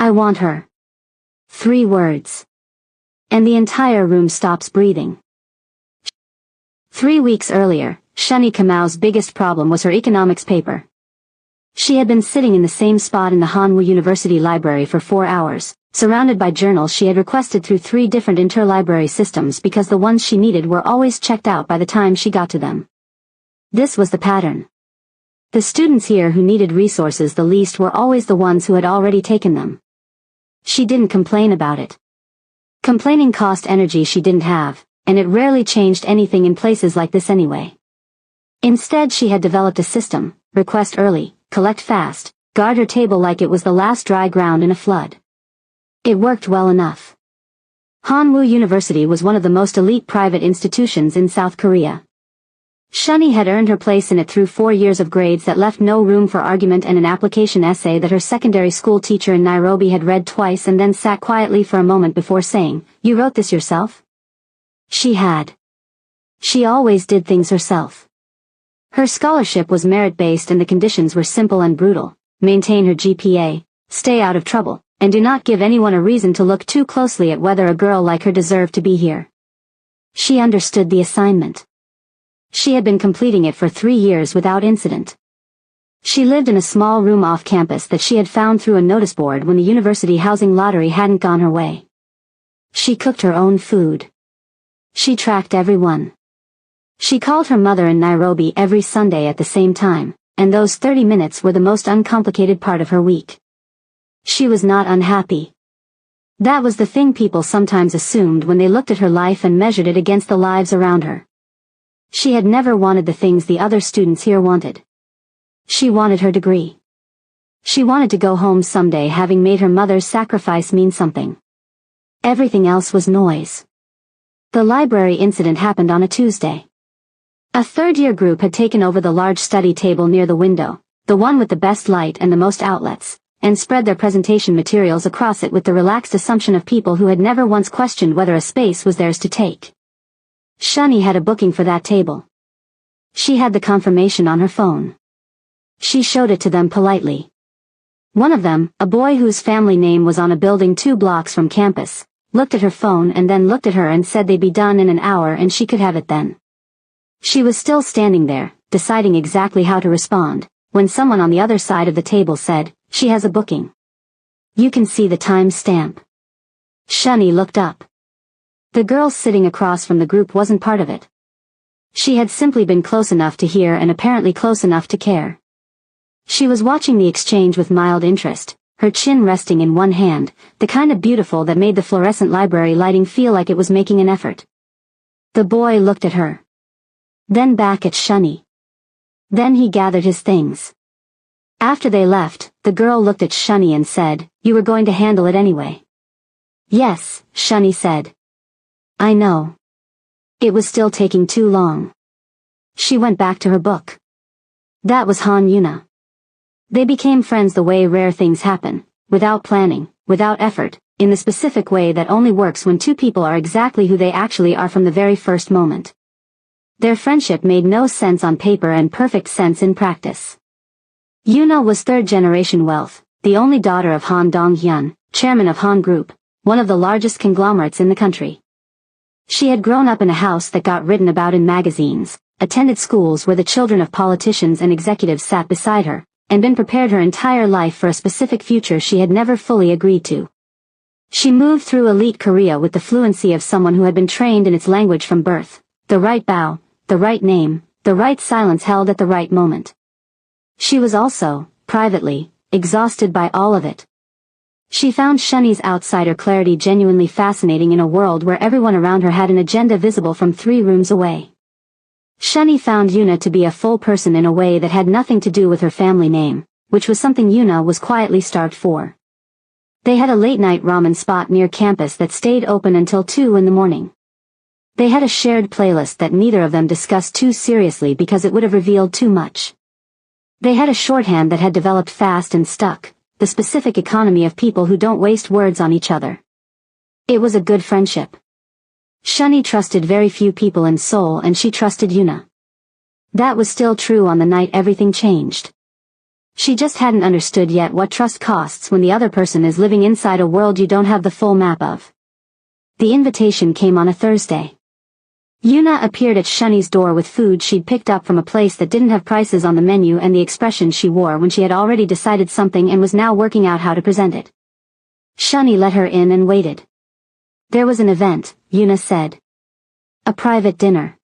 I want her. 3 words. And the entire room stops breathing. 3 weeks earlier, Shani Kamau's biggest problem was her economics paper. She had been sitting in the same spot in the Hanwoo University library for 4 hours, surrounded by journals she had requested through 3 different interlibrary systems because the ones she needed were always checked out by the time she got to them. This was the pattern. The students here who needed resources the least were always the ones who had already taken them. She didn't complain about it. Complaining cost energy she didn't have, and it rarely changed anything in places like this anyway. Instead she had developed a system: request early, collect fast, guard her table like it was the last dry ground in a flood. It worked well enough. Hanwoo University was one of the most elite private institutions in South Korea. Shani had earned her place in it through 4 years of grades that left no room for argument and an application essay that her secondary school teacher in Nairobi had read twice and then sat quietly for a moment before saying, "You wrote this yourself?" She had. She always did things herself. Her scholarship was merit-based and the conditions were simple and brutal: maintain her GPA, stay out of trouble, and do not give anyone a reason to look too closely at whether a girl like her deserved to be here. She understood the assignment. She had been completing it for 3 years without incident. She lived in a small room off campus that she had found through a notice board when the university housing lottery hadn't gone her way. She cooked her own food. She tracked everyone. She called her mother in Nairobi every Sunday at the same time, and those 30 minutes were the most uncomplicated part of her week. She was not unhappy. That was the thing people sometimes assumed when they looked at her life and measured it against the lives around her. She had never wanted the things the other students here wanted. She wanted her degree. She wanted to go home someday having made her mother's sacrifice mean something. Everything else was noise. The library incident happened on a Tuesday. A third-year group had taken over the large study table near the window, the one with the best light and the most outlets, and spread their presentation materials across it with the relaxed assumption of people who had never once questioned whether a space was theirs to take. Shani had a booking for that table. She had the confirmation on her phone. She showed it to them politely. One of them, a boy whose family name was on a building 2 blocks from campus, looked at her phone and then looked at her and said they'd be done in an hour and she could have it then. She was still standing there, deciding exactly how to respond, when someone on the other side of the table said, "She has a booking. You can see the time stamp." Shani looked up. The girl sitting across from the group wasn't part of it. She had simply been close enough to hear and apparently close enough to care. She was watching the exchange with mild interest, her chin resting in one hand, the kind of beautiful that made the fluorescent library lighting feel like it was making an effort. The boy looked at her. Then back at Shani. Then he gathered his things. After they left, the girl looked at Shani and said, "You were going to handle it anyway." "Yes," Shani said. "I know. It was still taking too long." She went back to her book. That was Han Yuna. They became friends the way rare things happen, without planning, without effort, in the specific way that only works when 2 people are exactly who they actually are from the very first moment. Their friendship made no sense on paper and perfect sense in practice. Yuna was 3rd-generation wealth, the only daughter of Han Dong-hyun, chairman of Han Group, one of the largest conglomerates in the country. She had grown up in a house that got written about in magazines, attended schools where the children of politicians and executives sat beside her, and been prepared her entire life for a specific future she had never fully agreed to. She moved through elite Korea with the fluency of someone who had been trained in its language from birth: the right bow, the right name, the right silence held at the right moment. She was also, privately, exhausted by all of it. She found Shani's outsider clarity genuinely fascinating in a world where everyone around her had an agenda visible from 3 rooms away. Shani found Yuna to be a full person in a way that had nothing to do with her family name, which was something Yuna was quietly starved for. They had a late-night ramen spot near campus that stayed open until 2 in the morning. They had a shared playlist that neither of them discussed too seriously because it would have revealed too much. They had a shorthand that had developed fast and stuck: the specific economy of people who don't waste words on each other. It was a good friendship. Shani trusted very few people in Seoul and she trusted Yuna. That was still true on the night everything changed. She just hadn't understood yet what trust costs when the other person is living inside a world you don't have the full map of. The invitation came on a Thursday. Yuna appeared at Shuni's door with food she'd picked up from a place that didn't have prices on the menu and the expression she wore when she had already decided something and was now working out how to present it. Shuni let her in and waited. There was an event, Yuna said. A private dinner.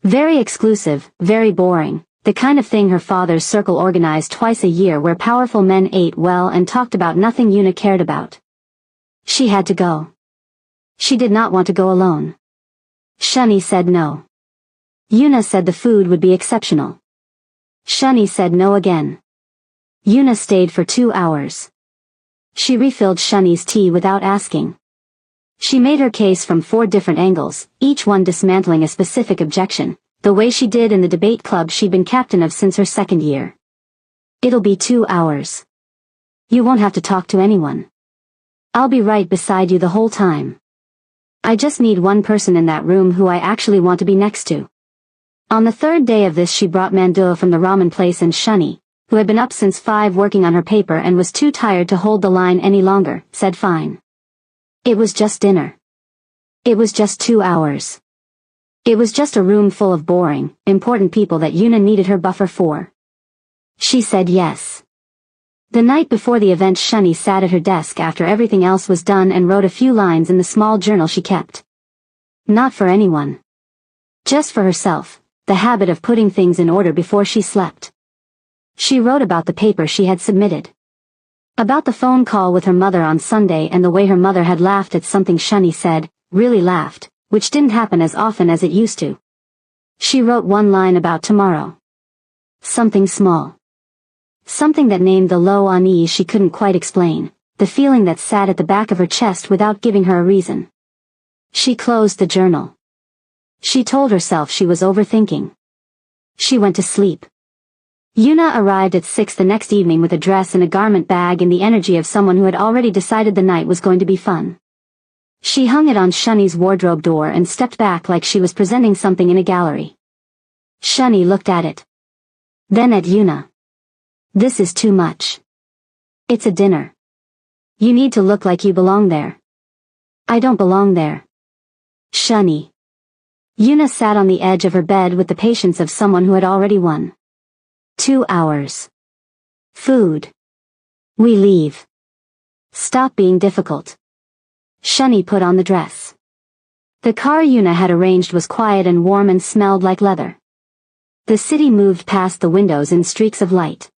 Very exclusive, very boring, the kind of thing her father's circle organized twice a year where powerful men ate well and talked about nothing Yuna cared about. She had to go. She did not want to go alone. Shuni said no. Yuna said the food would be exceptional. Shuni said no again. Yuna stayed for 2 hours. She refilled Shuni's tea without asking. She made her case from 4 different angles, each one dismantling a specific objection, the way she did in the debate club she'd been captain of since her 2nd year. It'll be 2 hours. You won't have to talk to anyone. I'll be right beside you the whole time. I just need one person in that room who I actually want to be next to. On the 3rd day of this she brought Mandu from the ramen place and Shuni, who had been up since 5 working on her paper and was too tired to hold the line any longer, said fine. It was just dinner. It was just 2 hours. It was just a room full of boring, important people that Yuna needed her buffer for. She said yes. The night before the event Shuni sat at her desk after everything else was done and wrote a few lines in the small journal she kept. Not for anyone. Just for herself, the habit of putting things in order before she slept. She wrote about the paper she had submitted. About the phone call with her mother on Sunday and the way her mother had laughed at something Shuni said, really laughed, which didn't happen as often as it used to. She wrote one line about tomorrow. Something small. Something that named the low unease she couldn't quite explain, the feeling that sat at the back of her chest without giving her a reason. She closed the journal. She told herself she was overthinking. She went to sleep. Yuna arrived at 6 the next evening with a dress and a garment bag and the energy of someone who had already decided the night was going to be fun. She hung it on Shuni's wardrobe door and stepped back like she was presenting something in a gallery. Shuni looked at it. Then at Yuna. This is too much. It's a dinner. You need to look like you belong there. I don't belong there. Shuni. Yuna sat on the edge of her bed with the patience of someone who had already won. 2 hours. Food. We leave. Stop being difficult. Shuni put on the dress. The car Yuna had arranged was quiet and warm and smelled like leather. The city moved past the windows in streaks of light.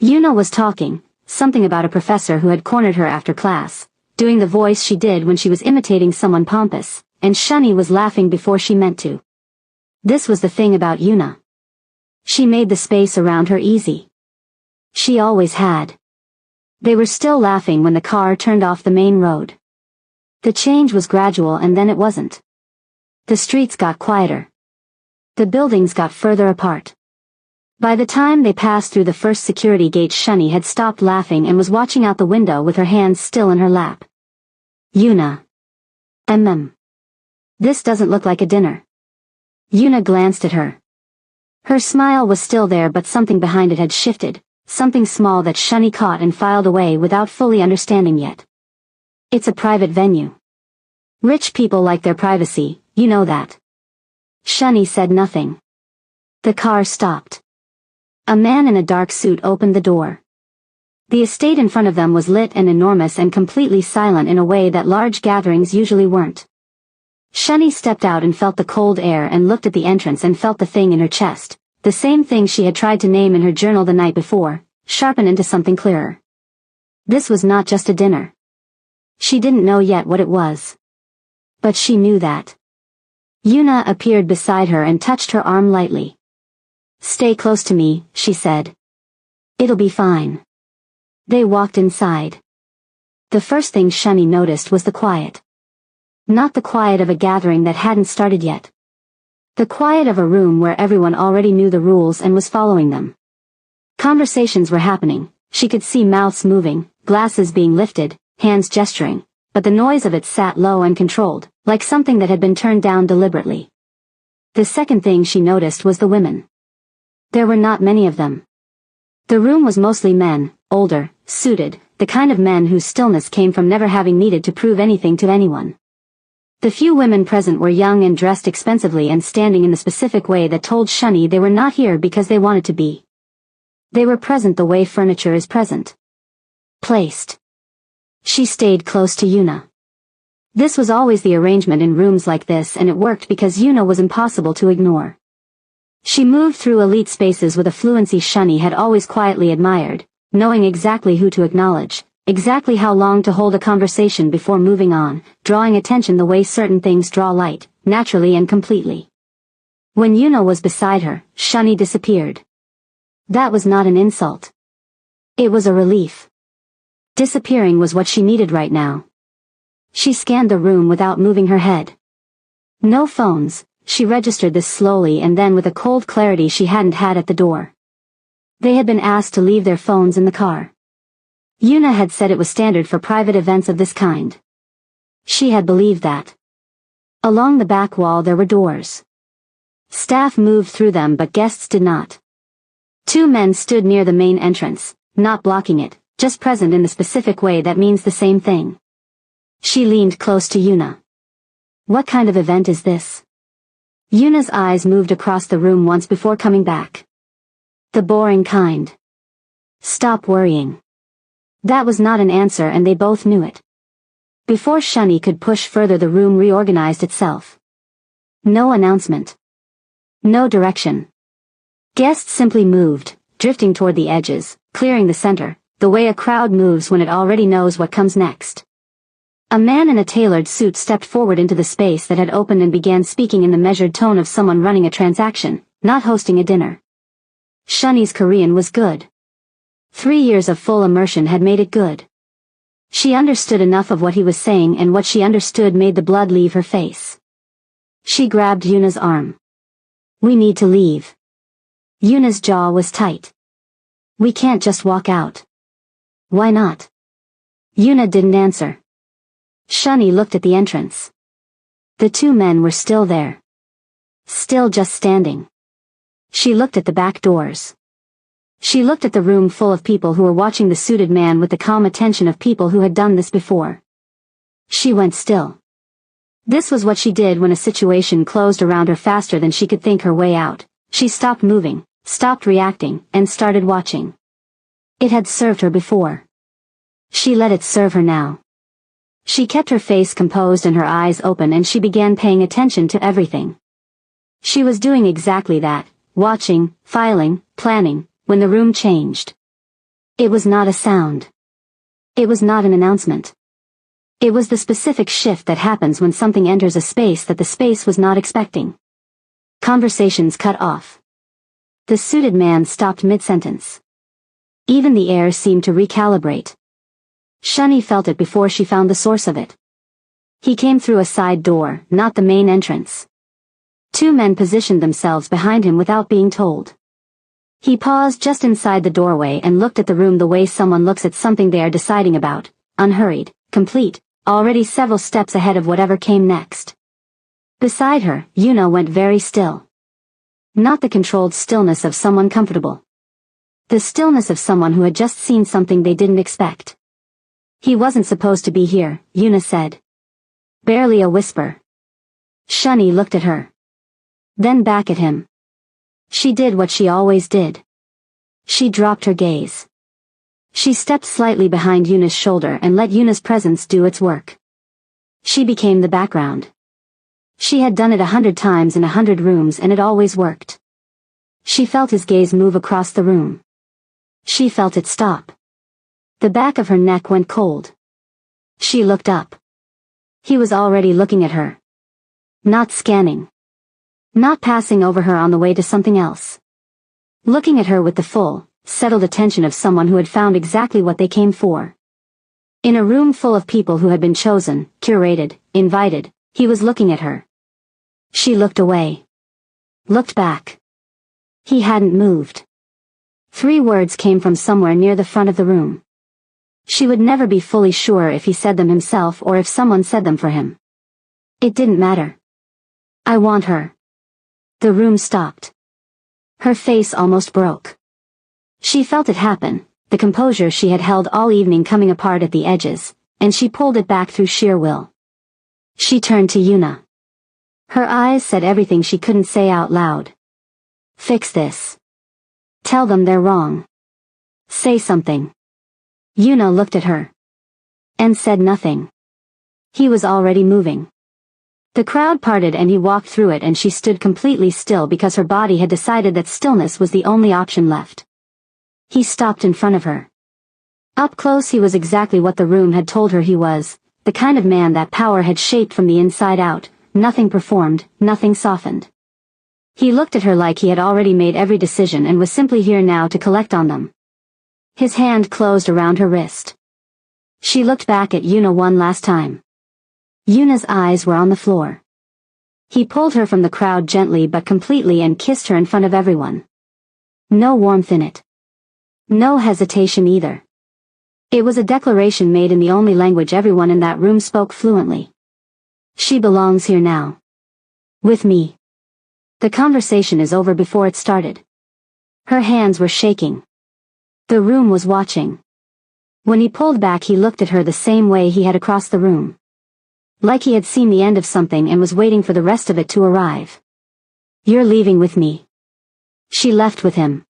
Yuna was talking, something about a professor who had cornered her after class, doing the voice she did when she was imitating someone pompous, and Shuni was laughing before she meant to. This was the thing about Yuna. She made the space around her easy. She always had. They were still laughing when the car turned off the main road. The change was gradual and then it wasn't. The streets got quieter. The buildings got further apart. By the time they passed through the first security gate Shuni had stopped laughing and was watching out the window with her hands still in her lap. Yuna. This doesn't look like a dinner. Yuna glanced at her. Her smile was still there but something behind it had shifted, something small that Shuni caught and filed away without fully understanding yet. It's a private venue. Rich people like their privacy, you know that. Shuni said nothing. The car stopped. A man in a dark suit opened the door. The estate in front of them was lit and enormous and completely silent in a way that large gatherings usually weren't. Shuni stepped out and felt the cold air and looked at the entrance and felt the thing in her chest, the same thing she had tried to name in her journal the night before, sharpen into something clearer. This was not just a dinner. She didn't know yet what it was. But she knew that. Yuna appeared beside her and touched her arm lightly. Stay close to me, she said. It'll be fine. They walked inside. The first thing Shuni noticed was the quiet. Not the quiet of a gathering that hadn't started yet. The quiet of a room where everyone already knew the rules and was following them. Conversations were happening, she could see mouths moving, glasses being lifted, hands gesturing, but the noise of it sat low and controlled, like something that had been turned down deliberately. The second thing she noticed was the women. There were not many of them. The room was mostly men, older, suited, the kind of men whose stillness came from never having needed to prove anything to anyone. The few women present were young and dressed expensively and standing in the specific way that told Shani they were not here because they wanted to be. They were present the way furniture is present. Placed. She stayed close to Yuna. This was always the arrangement in rooms like this, and it worked because Yuna was impossible to ignore. She moved through elite spaces with a fluency Shani had always quietly admired, knowing exactly who to acknowledge, exactly how long to hold a conversation before moving on, drawing attention the way certain things draw light, naturally and completely. When Yuna was beside her, Shani disappeared. That was not an insult. It was a relief. Disappearing was what she needed right now. She scanned the room without moving her head. No phones. She registered this slowly and then with a cold clarity she hadn't had at the door. They had been asked to leave their phones in the car. Yuna had said it was standard for private events of this kind. She had believed that. Along the back wall there were doors. Staff moved through them but guests did not. Two men stood near the main entrance, not blocking it, just present in the specific way that means the same thing. She leaned close to Yuna. What kind of event is this? Yuna's eyes moved across the room once before coming back. The boring kind. Stop worrying. That was not an answer and they both knew it. Before Shani could push further the room reorganized itself. No announcement. No direction. Guests simply moved, drifting toward the edges, clearing the center, the way a crowd moves when it already knows what comes next. A man in a tailored suit stepped forward into the space that had opened and began speaking in the measured tone of someone running a transaction, not hosting a dinner. Shani's Korean was good. 3 years of full immersion had made it good. She understood enough of what he was saying, and what she understood made the blood leave her face. She grabbed Yuna's arm. We need to leave. Yuna's jaw was tight. We can't just walk out. Why not? Yuna didn't answer. Shani looked at the entrance. The two men were still there. Still just standing. She looked at the back doors. She looked at the room full of people who were watching the suited man with the calm attention of people who had done this before. She went still. This was what she did when a situation closed around her faster than she could think her way out. She stopped moving, stopped reacting, and started watching. It had served her before. She let it serve her now. She kept her face composed and her eyes open, and she began paying attention to everything. She was doing exactly that, watching, filing, planning, when the room changed. It was not a sound. It was not an announcement. It was the specific shift that happens when something enters a space that the space was not expecting. Conversations cut off. The suited man stopped mid-sentence. Even the air seemed to recalibrate. Shani felt it before she found the source of it. He came through a side door, not the main entrance. Two men positioned themselves behind him without being told. He paused just inside the doorway and looked at the room the way someone looks at something they are deciding about, unhurried, complete, already several steps ahead of whatever came next. Beside her, Yuna went very still. Not the controlled stillness of someone comfortable. The stillness of someone who had just seen something they didn't expect. He wasn't supposed to be here, Yuna said. Barely a whisper. Shani looked at her. Then back at him. She did what she always did. She dropped her gaze. She stepped slightly behind Yuna's shoulder and let Yuna's presence do its work. She became the background. She had done it 100 times in 100 rooms and it always worked. She felt his gaze move across the room. She felt it stop. The back of her neck went cold. She looked up. He was already looking at her. Not scanning. Not passing over her on the way to something else. Looking at her with the full, settled attention of someone who had found exactly what they came for. In a room full of people who had been chosen, curated, invited, he was looking at her. She looked away. Looked back. He hadn't moved. 3 words came from somewhere near the front of the room. She would never be fully sure if he said them himself or if someone said them for him. It didn't matter. I want her. The room stopped. Her face almost broke. She felt it happen, the composure she had held all evening coming apart at the edges, and she pulled it back through sheer will. She turned to Yuna. Her eyes said everything she couldn't say out loud. Fix this. Tell them they're wrong. Say something. Yuna looked at her. And said nothing. He was already moving. The crowd parted and he walked through it, and she stood completely still because her body had decided that stillness was the only option left. He stopped in front of her. Up close he was exactly what the room had told her he was, the kind of man that power had shaped from the inside out, nothing performed, nothing softened. He looked at her like he had already made every decision and was simply here now to collect on them. His hand closed around her wrist. She looked back at Yuna one last time. Yuna's eyes were on the floor. He pulled her from the crowd gently but completely and kissed her in front of everyone. No warmth in it. No hesitation either. It was a declaration made in the only language everyone in that room spoke fluently. She belongs here now. With me. The conversation is over before it started. Her hands were shaking. The room was watching. When he pulled back he looked at her the same way he had across the room. Like he had seen the end of something and was waiting for the rest of it to arrive. You're leaving with me. She left with him.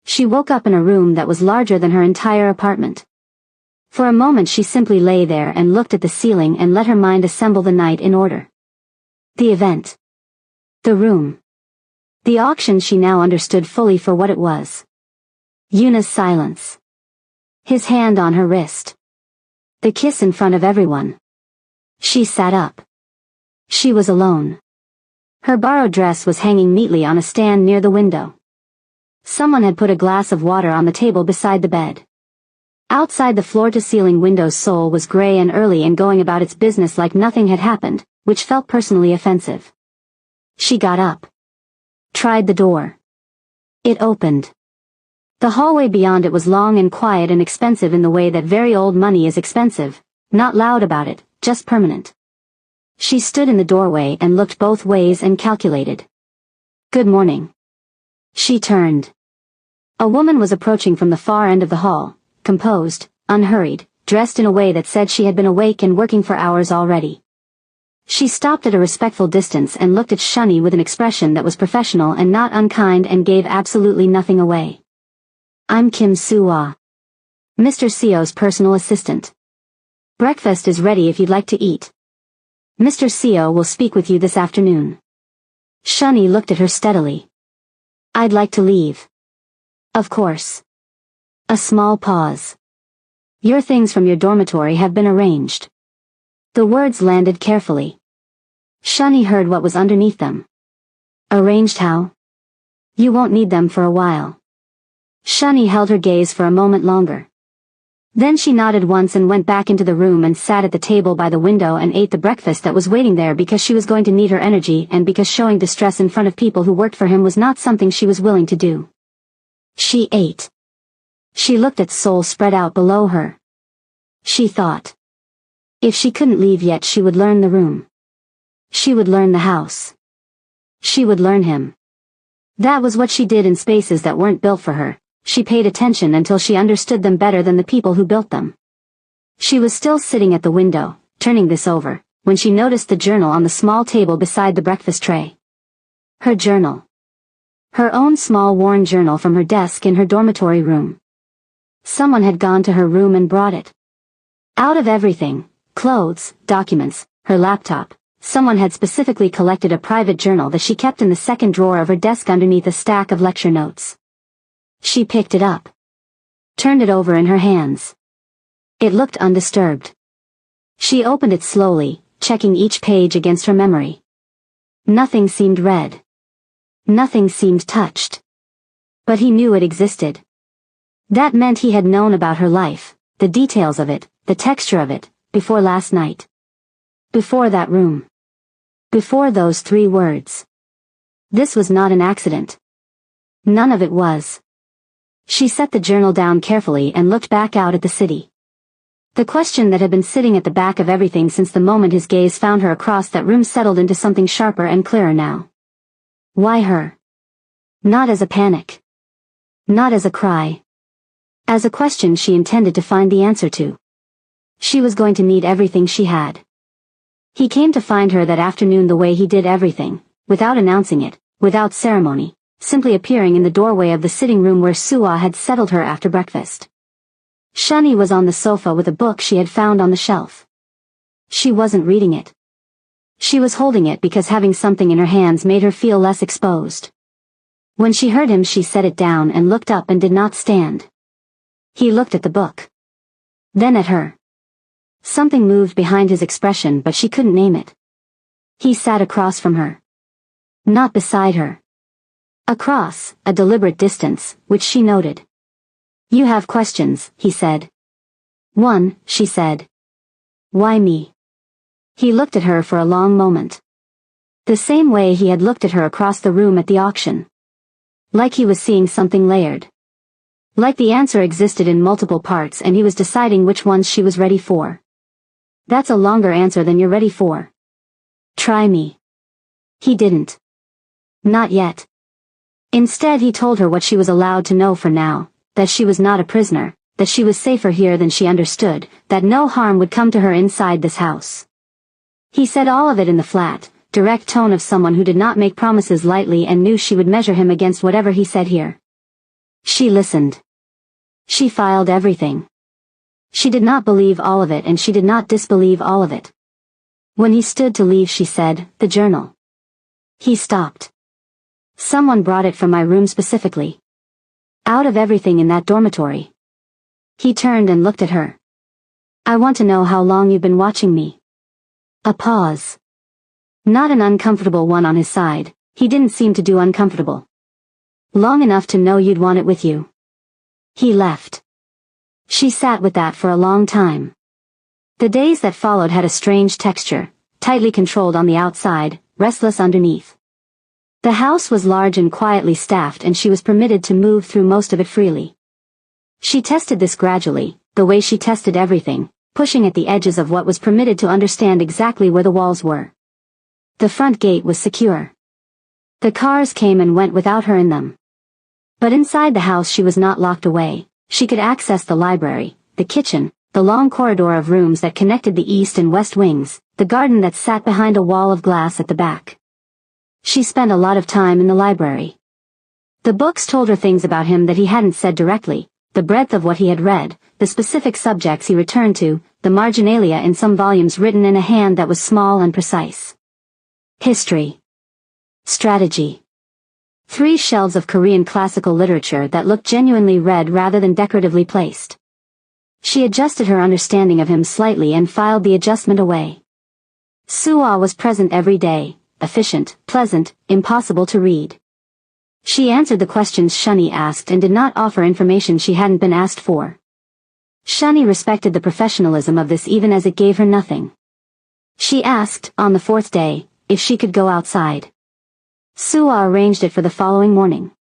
She woke up in a room that was larger than her entire apartment. For a moment she simply lay there and looked at the ceiling and let her mind assemble the night in order. The event. The room. The auction she now understood fully for what it was. Yuna's silence. His hand on her wrist. The kiss in front of everyone. She sat up. She was alone. Her borrowed dress was hanging neatly on a stand near the window. Someone had put a glass of water on the table beside the bed. Outside the floor-to-ceiling window's soul was gray and early and going about its business like nothing had happened, which felt personally offensive. She got up. Tried the door. It opened. The hallway beyond it was long and quiet and expensive in the way that very old money is expensive, not loud about it, just permanent. She stood in the doorway and looked both ways and calculated. Good morning. She turned. A woman was approaching from the far end of the hall, composed, unhurried, dressed in a way that said she had been awake and working for hours already. She stopped at a respectful distance and looked at Shunny with an expression that was professional and not unkind and gave absolutely nothing away. I'm Kim Soo-ah. Mr. Seo's personal assistant. Breakfast is ready if you'd like to eat. Mr. Seo will speak with you this afternoon. Shunny looked at her steadily. I'd like to leave. Of course. A small pause. Your things from your dormitory have been arranged. The words landed carefully. Shunny heard what was underneath them. Arranged how? You won't need them for a while. Shunny held her gaze for a moment longer. Then she nodded once and went back into the room and sat at the table by the window and ate the breakfast that was waiting there because she was going to need her energy and because showing distress in front of people who worked for him was not something she was willing to do. She ate. She looked at Seoul spread out below her. She thought. If she couldn't leave yet she would learn the room. She would learn the house. She would learn him. That was what she did in spaces that weren't built for her. She paid attention until she understood them better than the people who built them. She was still sitting at the window, turning this over, when she noticed the journal on the small table beside the breakfast tray. Her journal. Her own small worn journal from her desk in her dormitory room. Someone had gone to her room and brought it. Out of everything, clothes, documents, her laptop, someone had specifically collected a private journal that she kept in the second drawer of her desk underneath a stack of lecture notes. She picked it up. Turned it over in her hands. It looked undisturbed. She opened it slowly, checking each page against her memory. Nothing seemed read. Nothing seemed touched. But he knew it existed. That meant he had known about her life, the details of it, the texture of it, before last night. Before that room. Before those 3 words. This was not an accident. None of it was. She set the journal down carefully and looked back out at the city. The question that had been sitting at the back of everything since the moment his gaze found her across that room settled into something sharper and clearer now. Why her? Not as a panic. Not as a cry. As a question she intended to find the answer to. She was going to need everything she had. He came to find her that afternoon the way he did everything, without announcing it, without ceremony, simply appearing in the doorway of the sitting room where Suwa had settled her after breakfast. Shani was on the sofa with a book she had found on the shelf. She wasn't reading it. She was holding it because having something in her hands made her feel less exposed. When she heard him she set it down and looked up and did not stand. He looked at the book. Then at her. Something moved behind his expression but she couldn't name it. He sat across from her. Not beside her. Across, a deliberate distance, which she noted. You have questions, he said. One, she said. Why me? He looked at her for a long moment. The same way he had looked at her across the room at the auction. Like he was seeing something layered. Like the answer existed in multiple parts and he was deciding which ones she was ready for. That's a longer answer than you're ready for. Try me. He didn't. Not yet. Instead he told her what she was allowed to know for now, that she was not a prisoner, that she was safer here than she understood, that no harm would come to her inside this house. He said all of it in the flat, direct tone of someone who did not make promises lightly and knew she would measure him against whatever he said here. She listened. She filed everything. She did not believe all of it and she did not disbelieve all of it. When he stood to leave she said, the journal. He stopped. Someone brought it from my room specifically. Out of everything in that dormitory. He turned and looked at her. I want to know how long you've been watching me. A pause. Not an uncomfortable one on his side, he didn't seem to do uncomfortable. Long enough to know you'd want it with you. He left. She sat with that for a long time. The days that followed had a strange texture, tightly controlled on the outside, restless underneath. The house was large and quietly staffed and she was permitted to move through most of it freely. She tested this gradually, the way she tested everything, pushing at the edges of what was permitted to understand exactly where the walls were. The front gate was secure. The cars came and went without her in them. But inside the house she was not locked away. She could access the library, the kitchen, the long corridor of rooms that connected the east and west wings, the garden that sat behind a wall of glass at the back. She spent a lot of time in the library. The books told her things about him that he hadn't said directly, the breadth of what he had read, the specific subjects he returned to, the marginalia in some volumes written in a hand that was small and precise. History. Strategy. 3 shelves of Korean classical literature that looked genuinely read rather than decoratively placed. She adjusted her understanding of him slightly and filed the adjustment away. Suwa was present every day, efficient, pleasant, impossible to read. She answered the questions Shani asked and did not offer information she hadn't been asked for. Shani respected the professionalism of this even as it gave her nothing. She asked, on the 4th day, if she could go outside. Suwa arranged it for the following morning.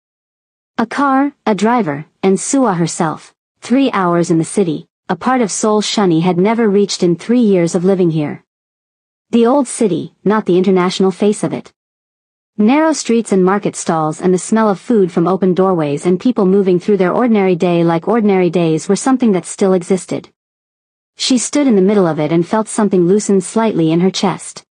A car, a driver, and Suwa herself, 3 hours in the city, a part of Seoul Shani had never reached in 3 years of living here. The old city, not the international face of it. Narrow streets and market stalls and the smell of food from open doorways and people moving through their ordinary day like ordinary days were something that still existed. She stood in the middle of it and felt something loosen slightly in her chest.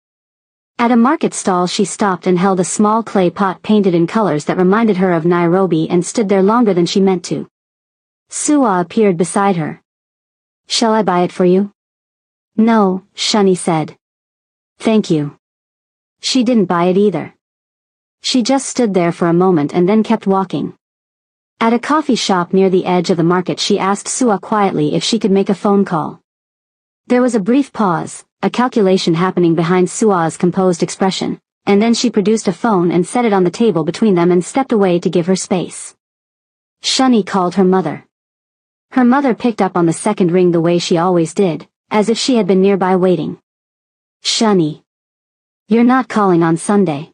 At a market stall she stopped and held a small clay pot painted in colors that reminded her of Nairobi and stood there longer than she meant to. Suwa appeared beside her. Shall I buy it for you? No, Shani said. Thank you. She didn't buy it either. She just stood there for a moment and then kept walking. At a coffee shop near the edge of the market she asked Suwa quietly if she could make a phone call. There was a brief pause, a calculation happening behind Sua's composed expression, and then she produced a phone and set it on the table between them and stepped away to give her space. Shani called her mother. Her mother picked up on the second ring the way she always did, as if she had been nearby waiting. Shani. You're not calling on Sunday.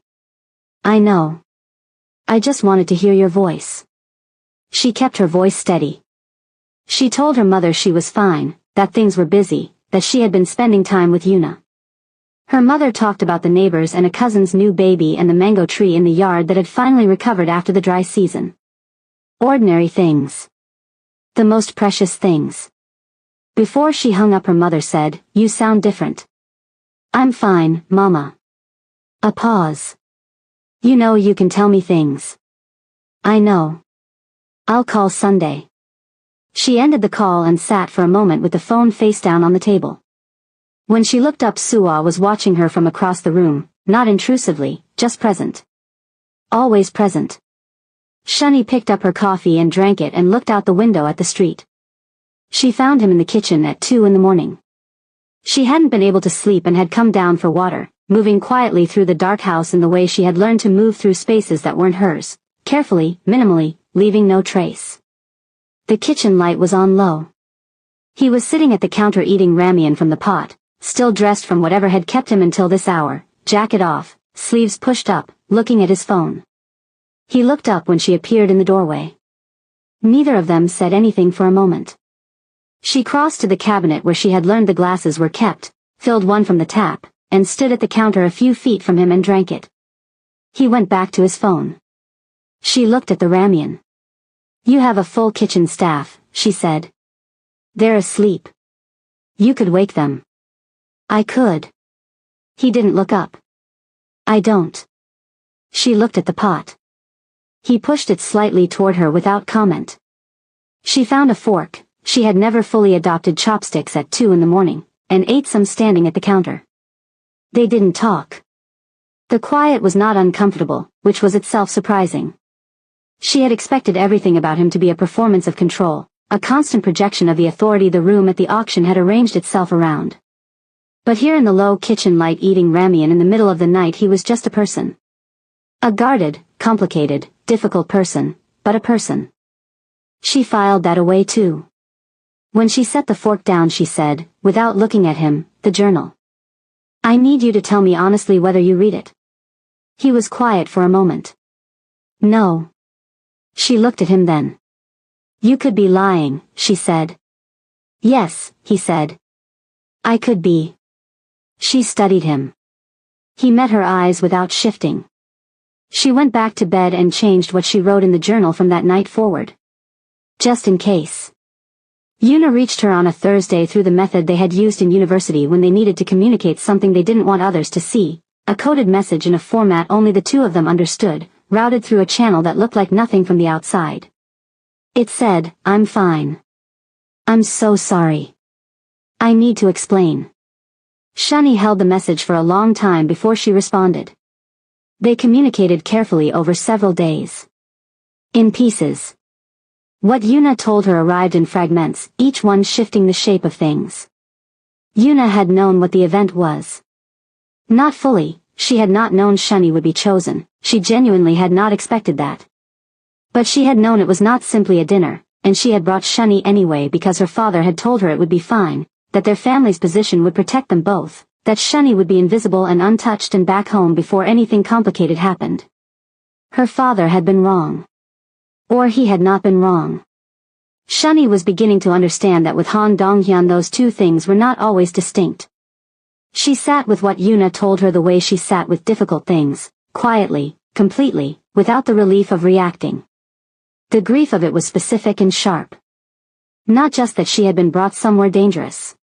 I know. I just wanted to hear your voice. She kept her voice steady. She told her mother she was fine, that things were busy, that she had been spending time with Yuna. Her mother talked about the neighbors and a cousin's new baby and the mango tree in the yard that had finally recovered after the dry season. Ordinary things. The most precious things. Before she hung up, her mother said, "You sound different." "I'm fine, Mama." A pause. "You know you can tell me things." "I know. I'll call Sunday." She ended the call and sat for a moment with the phone face down on the table. When she looked up, Suwa was watching her from across the room, not intrusively, just present. Always present. Shani picked up her coffee and drank it and looked out the window at the street. She found him in the kitchen at 2 in the morning. She hadn't been able to sleep and had come down for water, moving quietly through the dark house in the way she had learned to move through spaces that weren't hers, carefully, minimally, leaving no trace. The kitchen light was on low. He was sitting at the counter eating ramen from the pot, still dressed from whatever had kept him until this hour, jacket off, sleeves pushed up, looking at his phone. He looked up when she appeared in the doorway. Neither of them said anything for a moment. She crossed to the cabinet where she had learned the glasses were kept, filled one from the tap, and stood at the counter a few feet from him and drank it. He went back to his phone. She looked at the ramen. "You have a full kitchen staff," she said. "They're asleep. You could wake them." "I could." He didn't look up. "I don't." She looked at the pot. He pushed it slightly toward her without comment. She found a fork. She had never fully adopted chopsticks at 2 in the morning, and ate some standing at the counter. They didn't talk. The quiet was not uncomfortable, which was itself surprising. She had expected everything about him to be a performance of control, a constant projection of the authority the room at the auction had arranged itself around. But here in the low kitchen light eating ramen in the middle of the night, he was just a person. A guarded, complicated, difficult person, but a person. She filed that away too. When she set the fork down, she said, without looking at him, "The journal. I need you to tell me honestly whether you read it." He was quiet for a moment. "No." She looked at him then. "You could be lying," she said. "Yes," he said. "I could be." She studied him. He met her eyes without shifting. She went back to bed and changed what she wrote in the journal from that night forward. Just in case. Yuna reached her on a Thursday through the method they had used in university when they needed to communicate something they didn't want others to see, a coded message in a format only the two of them understood, routed through a channel that looked like nothing from the outside. It said, "I'm fine. I'm so sorry. I need to explain." Shani held the message for a long time before she responded. They communicated carefully over several days. In pieces. What Yuna told her arrived in fragments, each one shifting the shape of things. Yuna had known what the event was. Not fully, she had not known Shani would be chosen, she genuinely had not expected that. But she had known it was not simply a dinner, and she had brought Shani anyway because her father had told her it would be fine, that their family's position would protect them both, that Shani would be invisible and untouched and back home before anything complicated happened. Her father had been wrong. Or he had not been wrong. Shani was beginning to understand that with Han Donghyun those two things were not always distinct. She sat with what Yuna told her the way she sat with difficult things, quietly, completely, without the relief of reacting. The grief of it was specific and sharp. Not just that she had been brought somewhere dangerous.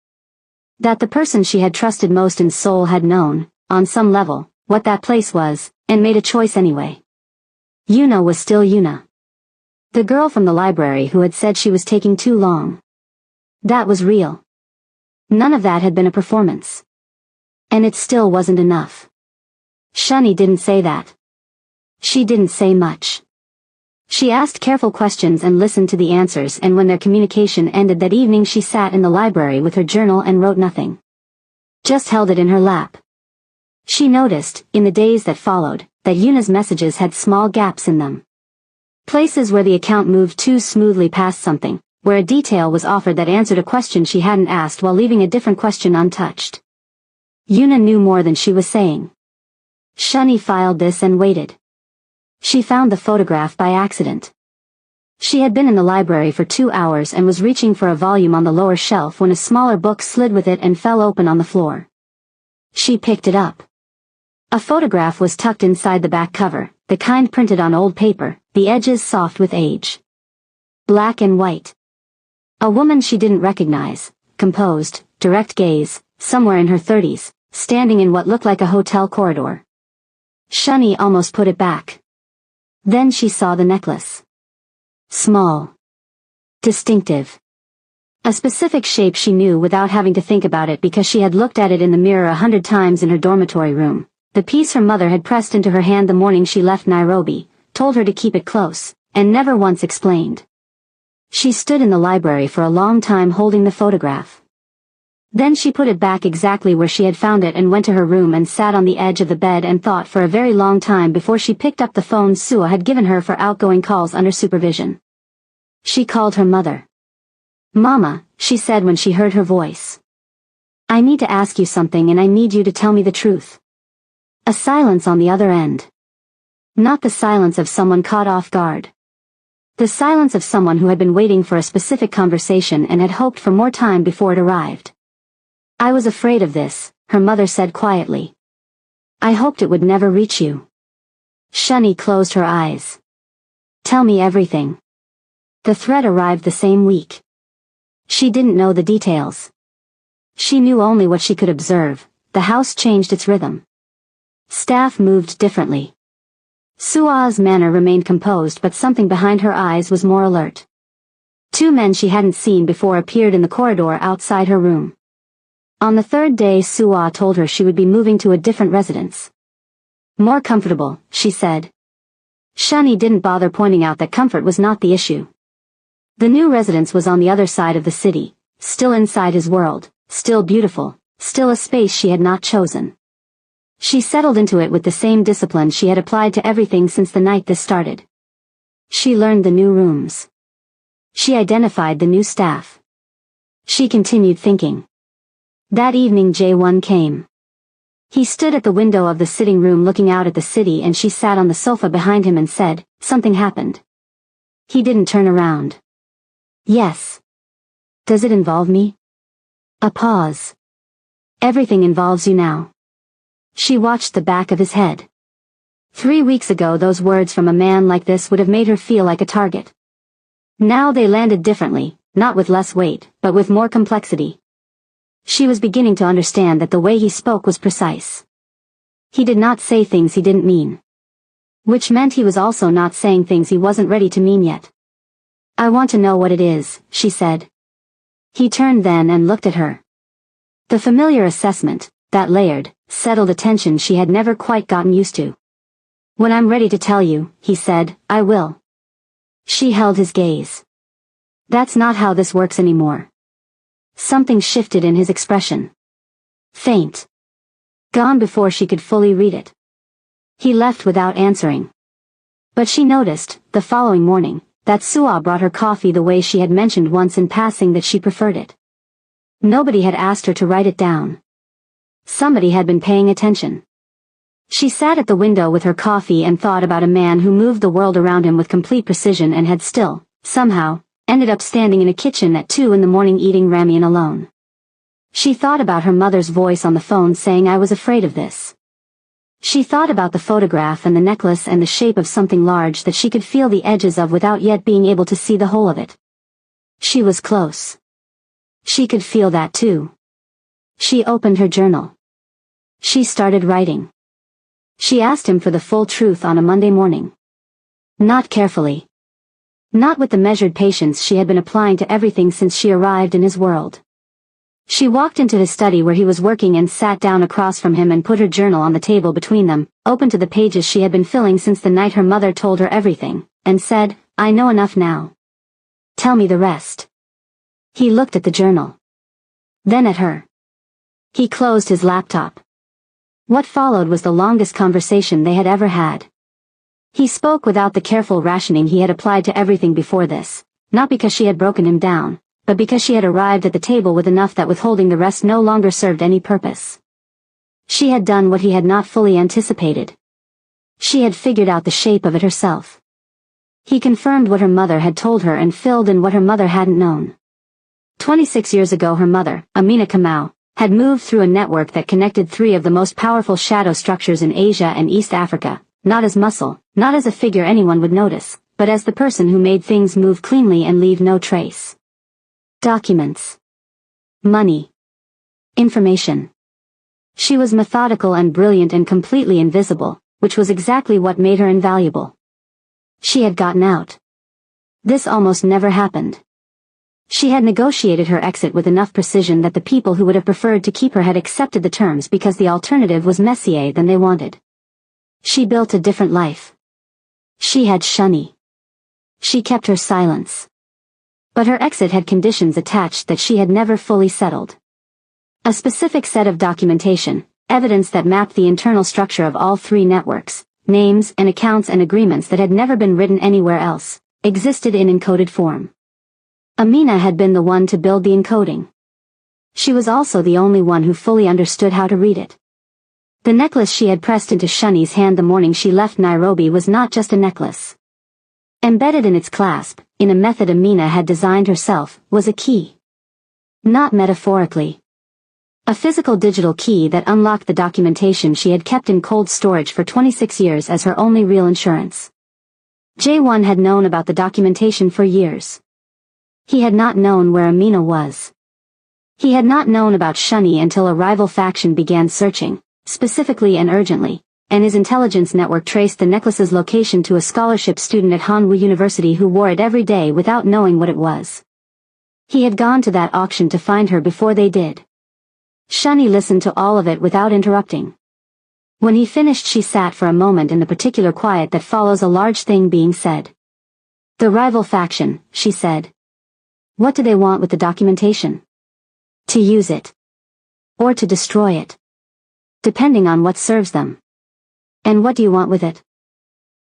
That the person she had trusted most in soul had known, on some level, what that place was, and made a choice anyway. Yuna was still Yuna. The girl from the library who had said she was taking too long. That was real. None of that had been a performance. And it still wasn't enough. Shani didn't say that. She didn't say much. She asked careful questions and listened to the answers, and when their communication ended that evening she sat in the library with her journal and wrote nothing. Just held it in her lap. She noticed, in the days that followed, that Yuna's messages had small gaps in them. Places where the account moved too smoothly past something, where a detail was offered that answered a question she hadn't asked while leaving a different question untouched. Yuna knew more than she was saying. Shani filed this and waited. She found the photograph by accident. She had been in the library for 2 hours and was reaching for a volume on the lower shelf when a smaller book slid with it and fell open on the floor. She picked it up. A photograph was tucked inside the back cover, the kind printed on old paper, the edges soft with age. Black and white. A woman she didn't recognize, composed, direct gaze, somewhere in her 30s, standing in what looked like a hotel corridor. Shani almost put it back. Then she saw the necklace. Small. Distinctive. A specific shape she knew without having to think about it because she had looked at it in the mirror 100 times in her dormitory room. The piece her mother had pressed into her hand the morning she left Nairobi, told her to keep it close, and never once explained. She stood in the library for a long time holding the photograph. Then she put it back exactly where she had found it and went to her room and sat on the edge of the bed and thought for a very long time before she picked up the phone Sua had given her for outgoing calls under supervision. She called her mother. "Mama," she said when she heard her voice. "I need to ask you something and I need you to tell me the truth." A silence on the other end. Not the silence of someone caught off guard. The silence of someone who had been waiting for a specific conversation and had hoped for more time before it arrived. "I was afraid of this," her mother said quietly. "I hoped it would never reach you." Shani closed her eyes. "Tell me everything." The threat arrived the same week. She didn't know the details. She knew only what she could observe. The house changed its rhythm. Staff moved differently. Sua's manner remained composed but something behind her eyes was more alert. Two men she hadn't seen before appeared in the corridor outside her room. On the third day Sua told her she would be moving to a different residence. "More comfortable," she said. Shani didn't bother pointing out that comfort was not the issue. The new residence was on the other side of the city, still inside his world, still beautiful, still a space she had not chosen. She settled into it with the same discipline she had applied to everything since the night this started. She learned the new rooms. She identified the new staff. She continued thinking. That evening J1 came. He stood at the window of the sitting room looking out at the city and she sat on the sofa behind him and said, "Something happened." He didn't turn around. "Yes." "Does it involve me?" A pause. "Everything involves you now." She watched the back of his head. 3 weeks ago those words from a man like this would have made her feel like a target. Now they landed differently, not with less weight, but with more complexity. She was beginning to understand that the way he spoke was precise. He did not say things he didn't mean. Which meant he was also not saying things he wasn't ready to mean yet. "I want to know what it is," she said. He turned then and looked at her. The familiar assessment, that layered, settled attention she had never quite gotten used to. "When I'm ready to tell you," he said, "I will." She held his gaze. "That's not how this works anymore." Something shifted in his expression. Faint. Gone before she could fully read it. He left without answering. But she noticed, the following morning, that Sua brought her coffee the way she had mentioned once in passing that she preferred it. Nobody had asked her to write it down. Somebody had been paying attention. She sat at the window with her coffee and thought about a man who moved the world around him with complete precision and had still, somehow, ended up standing in a kitchen at 2 in the morning eating ramen alone. She thought about her mother's voice on the phone saying I was afraid of this. She thought about the photograph and the necklace and the shape of something large that she could feel the edges of without yet being able to see the whole of it. She was close. She could feel that too. She opened her journal. She started writing. She asked him for the full truth on a Monday morning. Not carefully. Not with the measured patience she had been applying to everything since she arrived in his world. She walked into his study where he was working and sat down across from him and put her journal on the table between them, open to the pages she had been filling since the night her mother told her everything, and said, "I know enough now. Tell me the rest." He looked at the journal. Then at her. He closed his laptop. What followed was the longest conversation they had ever had. He spoke without the careful rationing he had applied to everything before this, not because she had broken him down, but because she had arrived at the table with enough that withholding the rest no longer served any purpose. She had done what he had not fully anticipated. She had figured out the shape of it herself. He confirmed what her mother had told her and filled in what her mother hadn't known. 26 years ago her mother, Amina Kamau, had moved through a network that connected 3 of the most powerful shadow structures in Asia and East Africa, not as muscle, not as a figure anyone would notice, but as the person who made things move cleanly and leave no trace. Documents. Money. Information. She was methodical and brilliant and completely invisible, which was exactly what made her invaluable. She had gotten out. This almost never happened. She had negotiated her exit with enough precision that the people who would have preferred to keep her had accepted the terms because the alternative was messier than they wanted. She built a different life. She had Shani. She kept her silence. But her exit had conditions attached that she had never fully settled. A specific set of documentation, evidence that mapped the internal structure of all three networks, names and accounts and agreements that had never been written anywhere else, existed in encoded form. Amina had been the one to build the encoding. She was also the only one who fully understood how to read it. The necklace she had pressed into Shani's hand the morning she left Nairobi was not just a necklace. Embedded in its clasp, in a method Amina had designed herself, was a key. Not metaphorically. A physical digital key that unlocked the documentation she had kept in cold storage for 26 years as her only real insurance. J1 had known about the documentation for years. He had not known where Amina was. He had not known about Shani until a rival faction began searching, specifically and urgently, and his intelligence network traced the necklace's location to a scholarship student at Hanwoo University who wore it every day without knowing what it was. He had gone to that auction to find her before they did. Shani listened to all of it without interrupting. When he finished, she sat for a moment in the particular quiet that follows a large thing being said. The rival faction, she said. What do they want with the documentation? To use it. Or to destroy it. Depending on what serves them. And what do you want with it?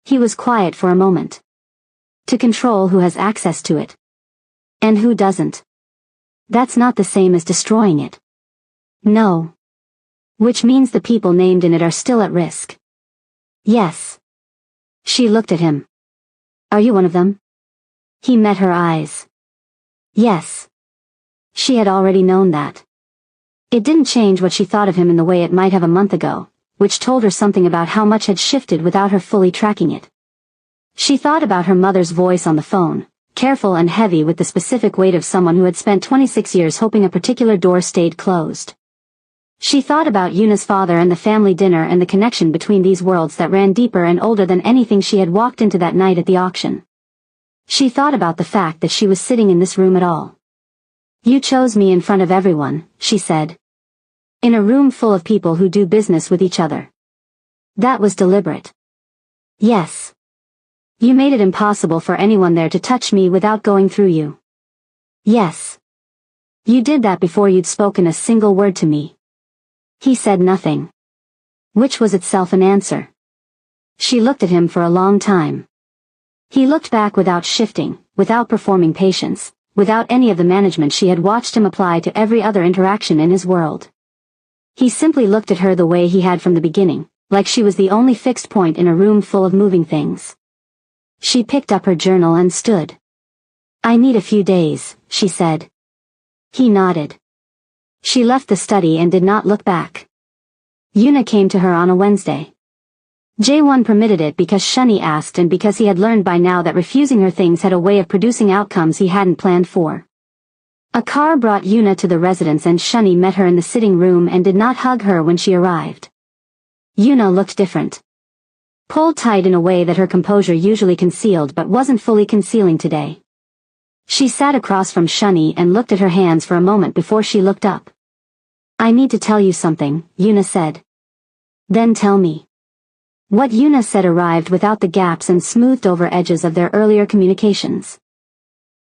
He was quiet for a moment. To control who has access to it. And who doesn't. That's not the same as destroying it. No. Which means the people named in it are still at risk. Yes. She looked at him. Are you one of them? He met her eyes. Yes. She had already known that. It didn't change what she thought of him in the way it might have a month ago, which told her something about how much had shifted without her fully tracking it. She thought about her mother's voice on the phone, careful and heavy with the specific weight of someone who had spent 26 years hoping a particular door stayed closed. She thought about Yuna's father and the family dinner and the connection between these worlds that ran deeper and older than anything she had walked into that night at the auction. She thought about the fact that she was sitting in this room at all. You chose me in front of everyone, she said. In a room full of people who do business with each other. That was deliberate. Yes. You made it impossible for anyone there to touch me without going through you. Yes. You did that before you'd spoken a single word to me. He said nothing. Which was itself an answer. She looked at him for a long time. He looked back without shifting, without performing patience, without any of the management she had watched him apply to every other interaction in his world. He simply looked at her the way he had from the beginning, like she was the only fixed point in a room full of moving things. She picked up her journal and stood. I need a few days, she said. He nodded. She left the study and did not look back. Yuna came to her on a Wednesday. J1 permitted it because Shani asked and because he had learned by now that refusing her things had a way of producing outcomes he hadn't planned for. A car brought Yuna to the residence and Shani met her in the sitting room and did not hug her when she arrived. Yuna looked different. Pulled tight in a way that her composure usually concealed but wasn't fully concealing today. She sat across from Shani and looked at her hands for a moment before she looked up. I need to tell you something, Yuna said. Then tell me. What Yuna said arrived without the gaps and smoothed over edges of their earlier communications.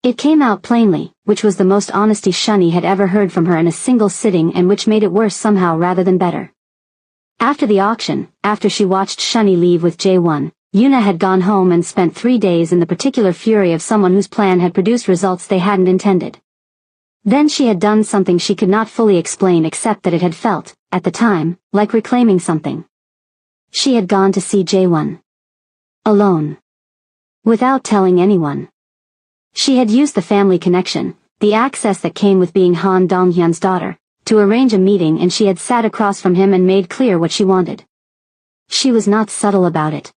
It came out plainly, which was the most honesty Shani had ever heard from her in a single sitting and which made it worse somehow rather than better. After the auction, after she watched Shani leave with J1, Yuna had gone home and spent 3 days in the particular fury of someone whose plan had produced results they hadn't intended. Then she had done something she could not fully explain except that it had felt, at the time, like reclaiming something. She had gone to see J1. Alone. Without telling anyone. She had used the family connection, the access that came with being Han Donghyun's daughter, to arrange a meeting and she had sat across from him and made clear what she wanted. She was not subtle about it.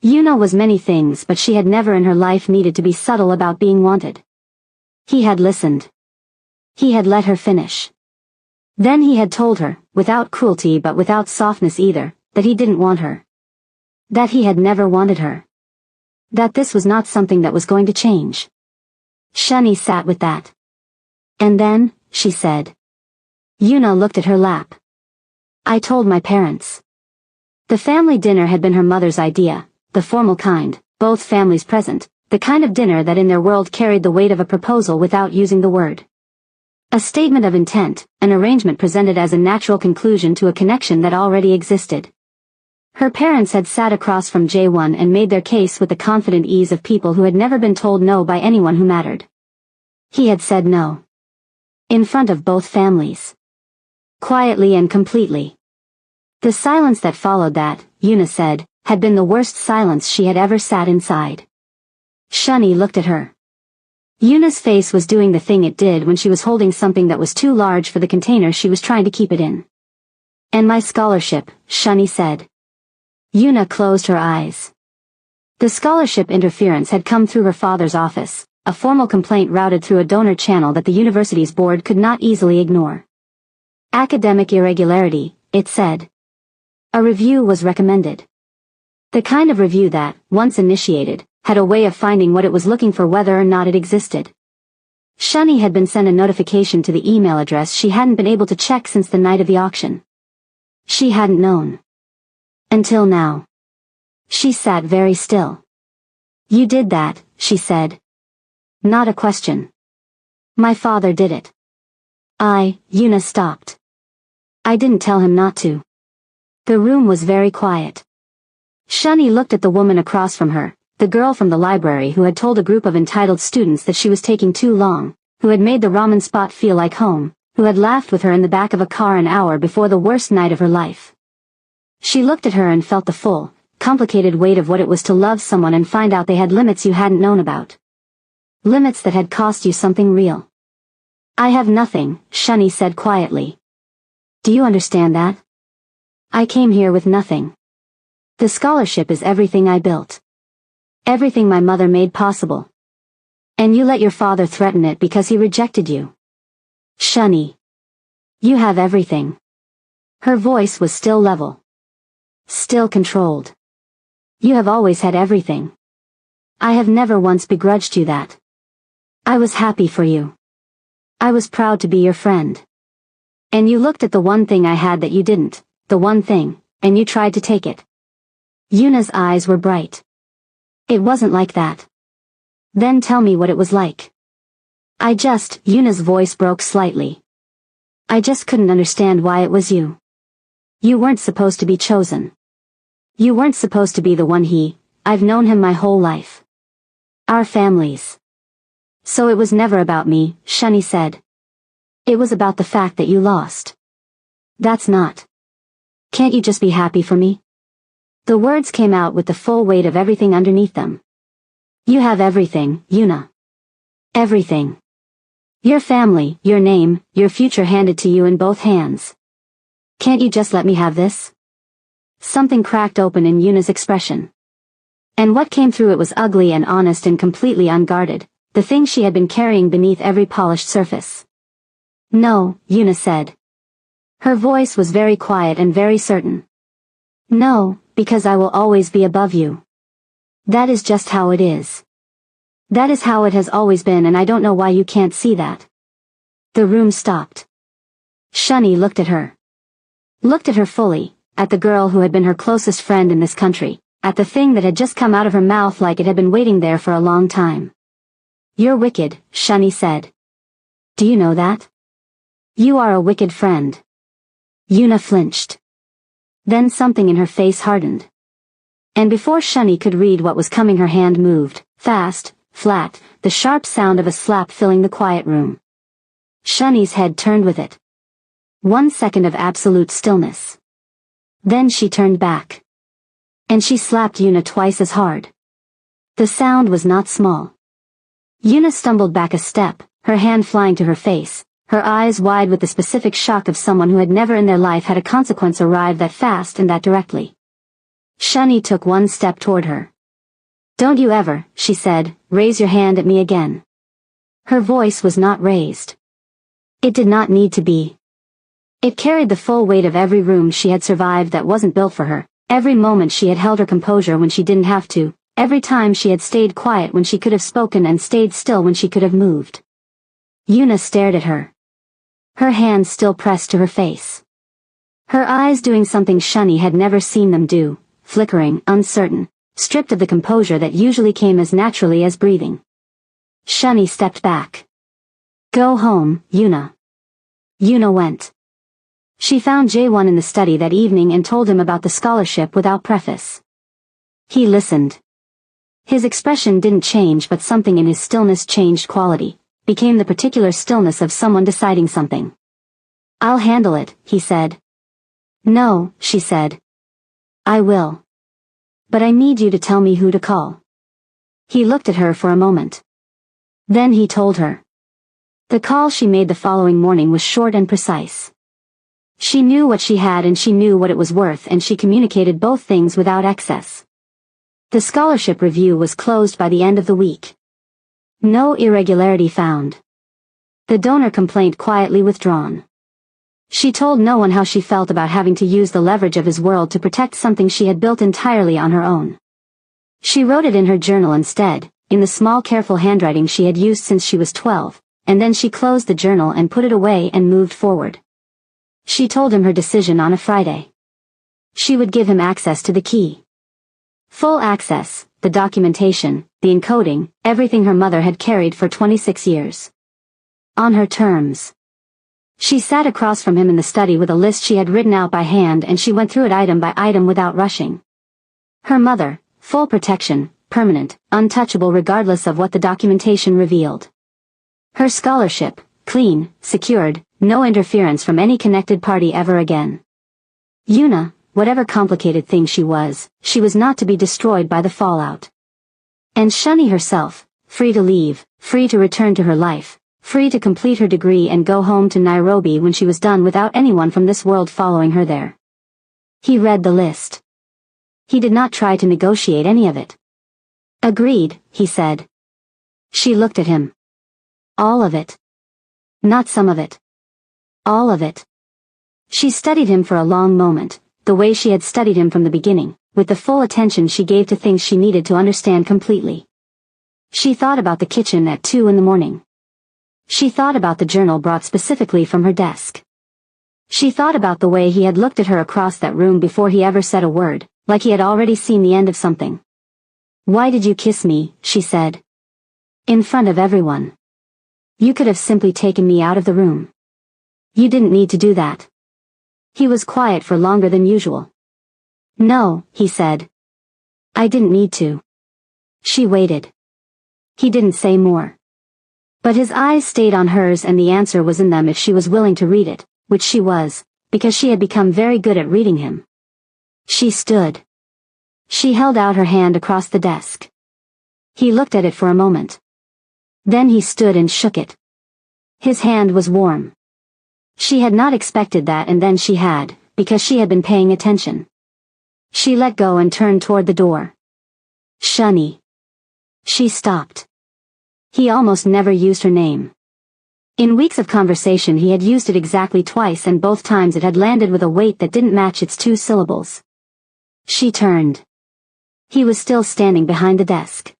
Yuna was many things, but she had never in her life needed to be subtle about being wanted. He had listened. He had let her finish. Then he had told her, without cruelty but without softness either, that he didn't want her. That he had never wanted her. That this was not something that was going to change. Shani sat with that. And then, she said. Yuna looked at her lap. I told my parents. The family dinner had been her mother's idea, the formal kind, both families present, the kind of dinner that in their world carried the weight of a proposal without using the word. A statement of intent, an arrangement presented as a natural conclusion to a connection that already existed. Her parents had sat across from J1 and made their case with the confident ease of people who had never been told no by anyone who mattered. He had said no. In front of both families. Quietly and completely. The silence that followed that, Yuna said, had been the worst silence she had ever sat inside. Shani looked at her. Yuna's face was doing the thing it did when she was holding something that was too large for the container she was trying to keep it in. And my scholarship, Shani said. Yuna closed her eyes. The scholarship interference had come through her father's office, a formal complaint routed through a donor channel that the university's board could not easily ignore. Academic irregularity, it said. A review was recommended. The kind of review that, once initiated, had a way of finding what it was looking for whether or not it existed. Shani had been sent a notification to the email address she hadn't been able to check since the night of the auction. She hadn't known. Until now. She sat very still. You did that, she said. Not a question. My father did it. Yuna stopped. I didn't tell him not to. The room was very quiet. Shani looked at the woman across from her, the girl from the library who had told a group of entitled students that she was taking too long, who had made the ramen spot feel like home, who had laughed with her in the back of a car an hour before the worst night of her life. She looked at her and felt the full, complicated weight of what it was to love someone and find out they had limits you hadn't known about. Limits that had cost you something real. I have nothing, Shani said quietly. Do you understand that? I came here with nothing. The scholarship is everything I built. Everything my mother made possible. And you let your father threaten it because he rejected you. Shani. You have everything. Her voice was still level. Still controlled. You have always had everything. I have never once begrudged you that. I was happy for you. I was proud to be your friend. And you looked at the one thing I had that you didn't, the one thing, and you tried to take it. Yuna's eyes were bright. It wasn't like that. Then tell me what it was like. Yuna's voice broke slightly. I just couldn't understand why it was you. You weren't supposed to be chosen. You weren't supposed to be the one I've known him my whole life. Our families. So it was never about me, Shani said. It was about the fact that you lost. That's not. Can't you just be happy for me? The words came out with the full weight of everything underneath them. You have everything, Yuna. Everything. Your family, your name, your future handed to you in both hands. Can't you just let me have this? Something cracked open in Yuna's expression. And what came through it was ugly and honest and completely unguarded, the thing she had been carrying beneath every polished surface. No, Yuna said. Her voice was very quiet and very certain. No, because I will always be above you. That is just how it is. That is how it has always been, and I don't know why you can't see that. The room stopped. Shani looked at her. Looked at her fully, at the girl who had been her closest friend in this country, at the thing that had just come out of her mouth like it had been waiting there for a long time. You're wicked, Shani said. Do you know that? You are a wicked friend. Yuna flinched. Then something in her face hardened. And before Shani could read what was coming, her hand moved, fast, flat, the sharp sound of a slap filling the quiet room. Shani's head turned with it. 1 second of absolute stillness. Then she turned back. And she slapped Yuna twice as hard. The sound was not small. Yuna stumbled back a step, her hand flying to her face, her eyes wide with the specific shock of someone who had never in their life had a consequence arrive that fast and that directly. Shani took 1 step toward her, Don't you ever, she said, raise your hand at me again. Her voice was not raised. It did not need to be. It carried the full weight of every room she had survived that wasn't built for her, every moment she had held her composure when she didn't have to, every time she had stayed quiet when she could have spoken and stayed still when she could have moved. Yuna stared at her. Her hands still pressed to her face. Her eyes doing something Shani had never seen them do, flickering, uncertain, stripped of the composure that usually came as naturally as breathing. Shani stepped back. Go home, Yuna. Yuna went. She found Jae-won in the study that evening and told him about the scholarship without preface. He listened. His expression didn't change, but something in his stillness changed quality, became the particular stillness of someone deciding something. I'll handle it, he said. No, she said. I will. But I need you to tell me who to call. He looked at her for a moment. Then he told her. The call she made the following morning was short and precise. She knew what she had and she knew what it was worth, and she communicated both things without excess. The scholarship review was closed by the end of the week. No irregularity found. The donor complaint quietly withdrawn. She told no one how she felt about having to use the leverage of his world to protect something she had built entirely on her own. She wrote it in her journal instead, in the small careful handwriting she had used since she was 12, and then she closed the journal and put it away and moved forward. She told him her decision on a Friday. She would give him access to the key. Full access, the documentation, the encoding, everything her mother had carried for 26 years. On her terms. She sat across from him in the study with a list she had written out by hand, and she went through it item by item without rushing. Her mother, full protection, permanent, untouchable regardless of what the documentation revealed. Her scholarship, clean, secured, no interference from any connected party ever again. Yuna, whatever complicated thing she was not to be destroyed by the fallout. And Shani herself, free to leave, free to return to her life, free to complete her degree and go home to Nairobi when she was done without anyone from this world following her there. He read the list. He did not try to negotiate any of it. Agreed, he said. She looked at him. All of it. Not some of it. All of it. She studied him for a long moment, the way she had studied him from the beginning, with the full attention she gave to things she needed to understand completely. She thought about the kitchen at 2 in the morning. She thought about the journal brought specifically from her desk. She thought about the way he had looked at her across that room before he ever said a word, like he had already seen the end of something. Why did you kiss me, she said. In front of everyone. You could have simply taken me out of the room. You didn't need to do that. He was quiet for longer than usual. No, he said. I didn't need to. She waited. He didn't say more. But his eyes stayed on hers, and the answer was in them if she was willing to read it, which she was, because she had become very good at reading him. She stood. She held out her hand across the desk. He looked at it for a moment. Then he stood and shook it. His hand was warm. She had not expected that, and then she had, because she had been paying attention. She let go and turned toward the door. Shani. She stopped. He almost never used her name. In weeks of conversation he had used it exactly twice, and both times it had landed with a weight that didn't match its 2 syllables. She turned. He was still standing behind the desk.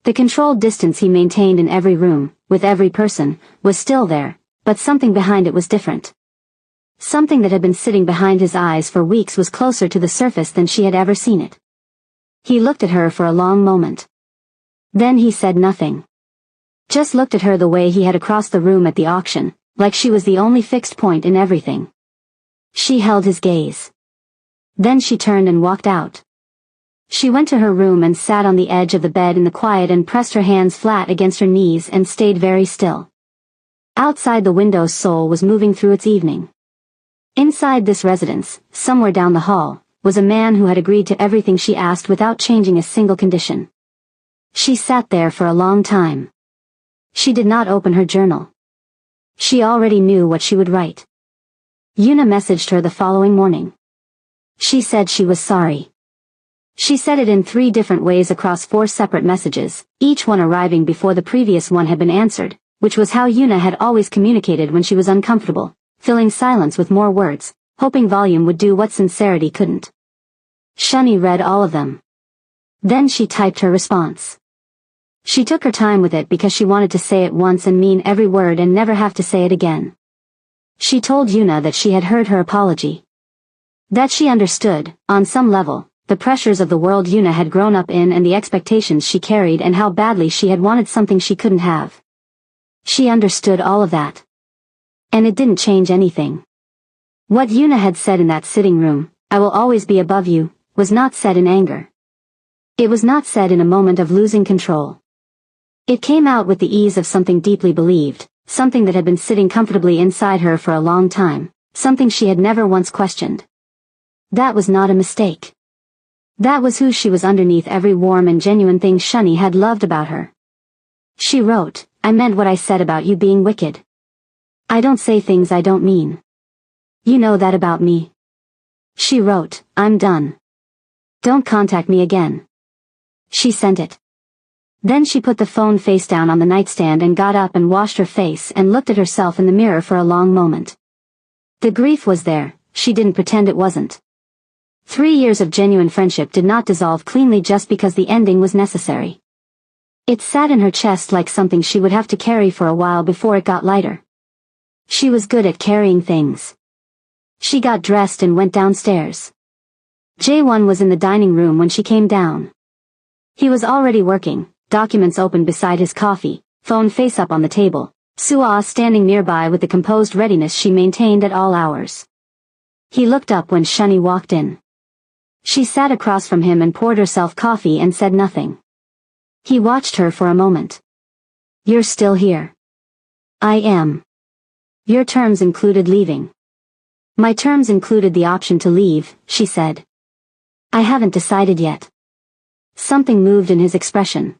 The controlled distance he maintained in every room, with every person, was still there, but something behind it was different. Something that had been sitting behind his eyes for weeks was closer to the surface than she had ever seen it. He looked at her for a long moment. Then he said nothing. Just looked at her the way he had across the room at the auction, like she was the only fixed point in everything. She held his gaze. Then she turned and walked out. She went to her room and sat on the edge of the bed in the quiet and pressed her hands flat against her knees and stayed very still. Outside the window Seoul was moving through its evening. Inside this residence, somewhere down the hall, was a man who had agreed to everything she asked without changing a single condition. She sat there for a long time. She did not open her journal. She already knew what she would write. Yuna messaged her the following morning. She said she was sorry. She said it in 3 different ways across 4 separate messages, each one arriving before the previous one had been answered, which was how Yuna had always communicated when she was uncomfortable, filling silence with more words, hoping volume would do what sincerity couldn't. Shani read all of them. Then she typed her response. She took her time with it because she wanted to say it once and mean every word and never have to say it again. She told Yuna that she had heard her apology. That she understood, on some level, the pressures of the world Yuna had grown up in and the expectations she carried and how badly she had wanted something she couldn't have. She understood all of that. And it didn't change anything. What Yuna had said in that sitting room, "I will always be above you," was not said in anger. It was not said in a moment of losing control. It came out with the ease of something deeply believed, something that had been sitting comfortably inside her for a long time, something she had never once questioned. That was not a mistake. That was who she was underneath every warm and genuine thing Shani had loved about her. She wrote, "I meant what I said about you being wicked. I don't say things I don't mean. You know that about me." She wrote, "I'm done. Don't contact me again." She sent it. Then she put the phone face down on the nightstand and got up and washed her face and looked at herself in the mirror for a long moment. The grief was there, she didn't pretend it wasn't. 3 years of genuine friendship did not dissolve cleanly just because the ending was necessary. It sat in her chest like something she would have to carry for a while before it got lighter. She was good at carrying things. She got dressed and went downstairs. Jae-won was in the dining room when she came down. He was already working, documents open beside his coffee, phone face up on the table, Sua standing nearby with the composed readiness she maintained at all hours. He looked up when Shani walked in. She sat across from him and poured herself coffee and said nothing. He watched her for a moment. "You're still here." "I am." "Your terms included leaving." "My terms included the option to leave," she said. "I haven't decided yet." Something moved in his expression.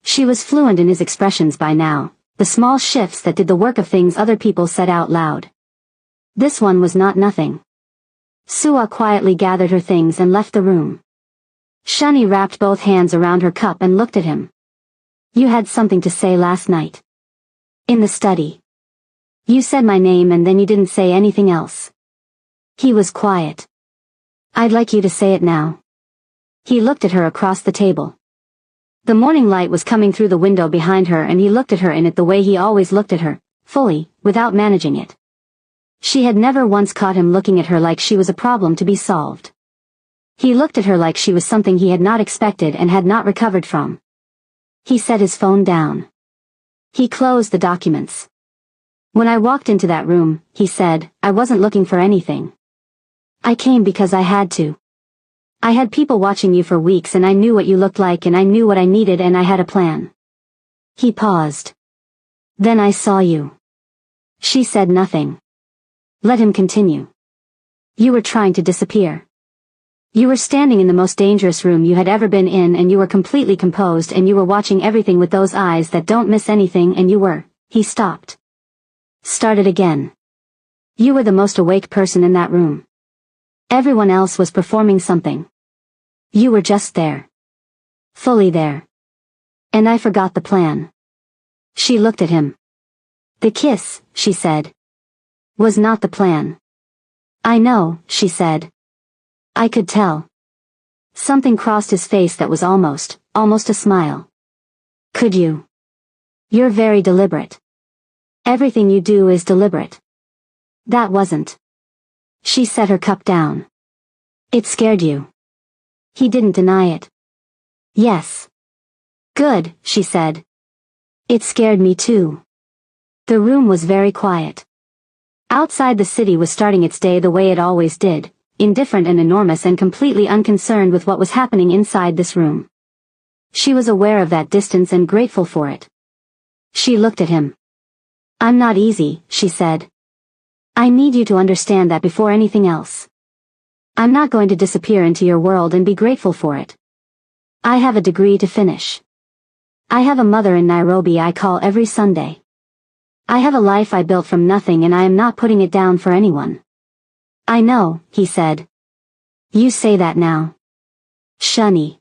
She was fluent in his expressions by now, the small shifts that did the work of things other people said out loud. This one was not nothing. Sua quietly gathered her things and left the room. Shani wrapped both hands around her cup and looked at him. "You had something to say last night. In the study. You said my name and then you didn't say anything else." He was quiet. "I'd like you to say it now." He looked at her across the table. The morning light was coming through the window behind her and he looked at her in it the way he always looked at her, fully, without managing it. She had never once caught him looking at her like she was a problem to be solved. He looked at her like she was something he had not expected and had not recovered from. He set his phone down. He closed the documents. "When I walked into that room," he said, "I wasn't looking for anything. I came because I had to. I had people watching you for weeks and I knew what you looked like and I knew what I needed and I had a plan." He paused. "Then I saw you." She said nothing. Let him continue. "You were trying to disappear. You were standing in the most dangerous room you had ever been in and you were completely composed and you were watching everything with those eyes that don't miss anything and you were," he stopped. Started again. "You were the most awake person in that room. Everyone else was performing something. You were just there. Fully there. And I forgot the plan." She looked at him. "The kiss," she said, "was not the plan." "I know," she said. "I could tell." Something crossed his face that was almost a smile. "Could you? You're very deliberate. Everything you do is deliberate." "That wasn't." She set her cup down. "It scared you." He didn't deny it. "Yes." "Good," she said. "It scared me too." The room was very quiet. Outside the city was starting its day the way it always did, indifferent and enormous and completely unconcerned with what was happening inside this room. She was aware of that distance and grateful for it. She looked at him. "I'm not easy," she said. "I need you to understand that before anything else. I'm not going to disappear into your world and be grateful for it. I have a degree to finish. I have a mother in Nairobi I call every Sunday. I have a life I built from nothing and I am not putting it down for anyone." "I know," he said. "You say that now." Shani.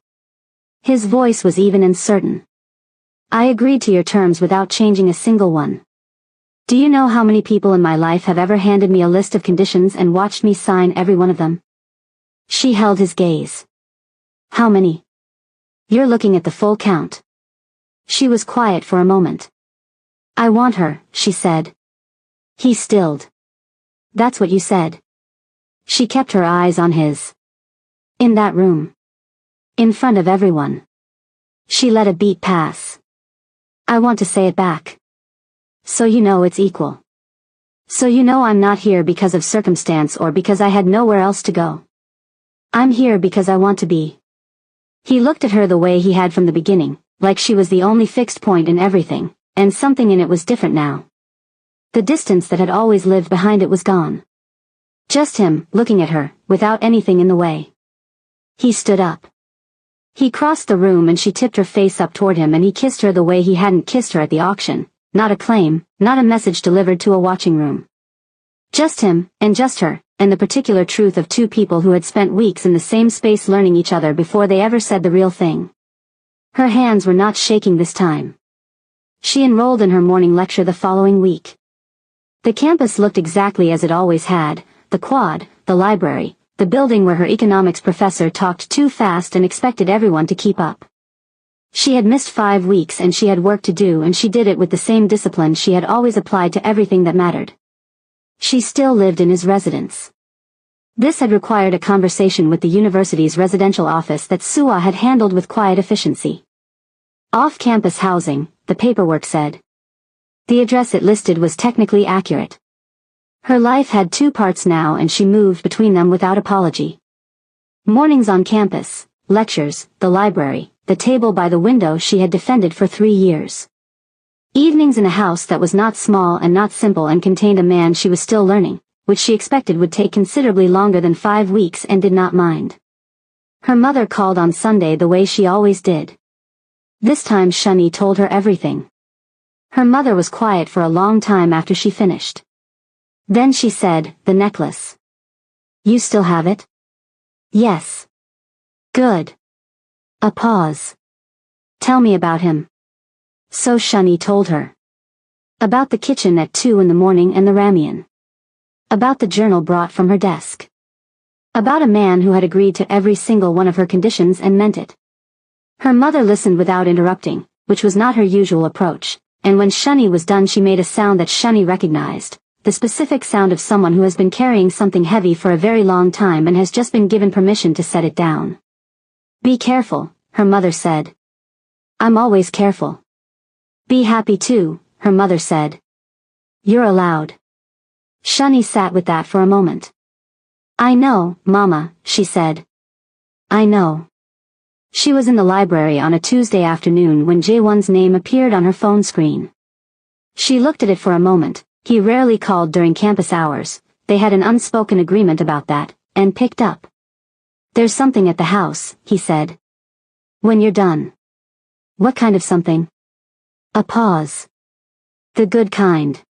His voice was even and certain. I agreed to your terms without changing a single one. Do you know how many people in my life have ever handed me a list of conditions and watched me sign every one of them? She held his gaze. How many? You're looking at the full count. She was quiet for a moment. I want her, she said. He stilled. That's what you said. She kept her eyes on his. In that room. In front of everyone. She let a beat pass. I want to say it back. So you know it's equal. So you know I'm not here because of circumstance or because I had nowhere else to go. I'm here because I want to be. He looked at her the way he had from the beginning, like she was the only fixed point in everything, and something in it was different now. The distance that had always lived behind it was gone. Just him, looking at her, without anything in the way. He stood up. He crossed the room and she tipped her face up toward him and he kissed her the way he hadn't kissed her at the auction, not a claim, not a message delivered to a watching room. Just him, and just her, and the particular truth of two people who had spent weeks in the same space learning each other before they ever said the real thing. Her hands were not shaking this time. She enrolled in her morning lecture the following week. The campus looked exactly as it always had, the quad, the library, the building where her economics professor talked too fast and expected everyone to keep up. She had missed 5 weeks and she had work to do and she did it with the same discipline she had always applied to everything that mattered. She still lived in his residence. This had required a conversation with the university's residential office that Suwa had handled with quiet efficiency. Off-campus housing, the paperwork said. The address it listed was technically accurate. Her life had 2 parts now and she moved between them without apology. Mornings on campus, lectures, the library, the table by the window she had defended for 3 years. Evenings in a house that was not small and not simple and contained a man she was still learning, which she expected would take considerably longer than 5 weeks and did not mind. Her mother called on Sunday the way she always did. This time Shani told her everything. Her mother was quiet for a long time after she finished. Then she said, the necklace. You still have it? Yes. Good. A pause. Tell me about him. So Shani told her. About the kitchen at 2 in the morning and the ramen. About the journal brought from her desk. About a man who had agreed to every single one of her conditions and meant it. Her mother listened without interrupting, which was not her usual approach, and when Shani was done she made a sound that Shani recognized. The specific sound of someone who has been carrying something heavy for a very long time and has just been given permission to set it down. Be careful, her mother said. I'm always careful. Be happy too, her mother said. You're allowed. Shani sat with that for a moment. I know, Mama, she said. I know. She was in the library on a Tuesday afternoon when Jaewon's name appeared on her phone screen. She looked at it for a moment. He rarely called during campus hours, they had an unspoken agreement about that, and picked up. There's something at the house, he said. When you're done. What kind of something? A pause. The good kind.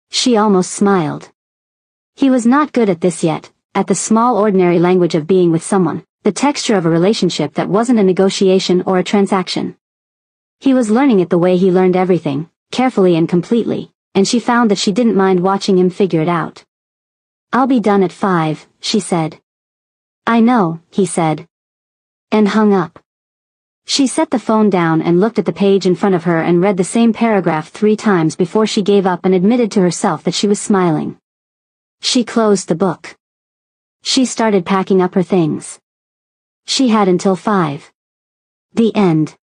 She almost smiled. He was not good at this yet, at the small ordinary language of being with someone, the texture of a relationship that wasn't a negotiation or a transaction. He was learning it the way he learned everything, carefully and completely. And she found that she didn't mind watching him figure it out. I'll be done at 5, she said. I know, he said. And hung up. She set the phone down and looked at the page in front of her and read the same paragraph 3 times before she gave up and admitted to herself that she was smiling. She closed the book. She started packing up her things. She had until 5. The end.